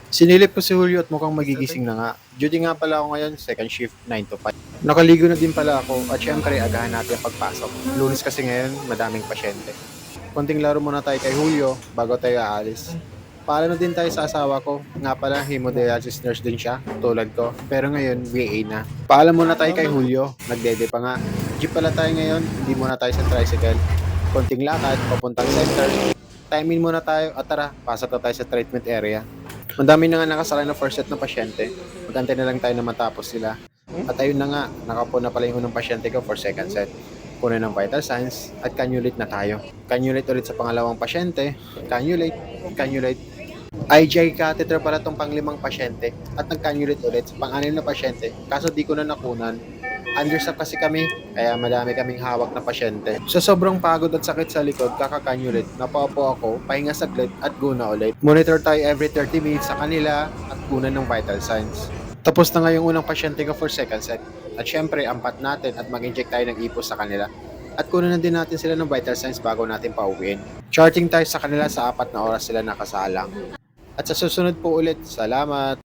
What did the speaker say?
Sinilip ko si Julio at mukhang magigising na nga. Duty nga pala ako ngayon, second shift, 9 to 5. Nakaligo na din pala ako at syempre agahan natin ang pagpasok. Lunes kasi ngayon, madaming pasyente. Konting laro muna tayo kay Julio bago tayo aalis. Paalam na din tayo sa asawa ko. Nga pala, hemodialysis nurse din siya, tulad ko. Pero ngayon, VA na. Paalam muna tayo kay Julio. Nagdede pa nga. Jeep pala tayo ngayon, hindi muna tayo sa tricycle. Konting lakad, papuntang center. Timing muna tayo at tara, pasok na tayo sa treatment area. Madami na nga nakasakay na first set ng pasyente. Magantay na lang tayo na matapos sila. At ayun na nga, nakapo na pala yung unang pasyente ko for second set. Kunin ng vital signs at cannulate na tayo. Cannulate ulit sa pangalawang pasyente. Cannulate. IJ catheter pala tong panglimang pasyente at nag-cannulate ulit sa pang-anim na pasyente kaso di ko na nakunan. Understaff kasi kami, kaya madami kaming hawak na pasyente. Sa sobrang pagod at sakit sa likod, kakakanyulit, napaupo ako, pahinga saglit at guna ulit. Monitor tayo every 30 minutes sa kanila at kunan ng vital signs. Tapos na nga yung unang pasyente ko for second set. At syempre, ampat natin at mag-inject tayo ng ipos sa kanila. At kunan na din natin sila ng vital signs bago natin pauwiin. Charting tayo sa kanila sa 4 na oras sila nakasalang. At sa susunod po ulit, salamat!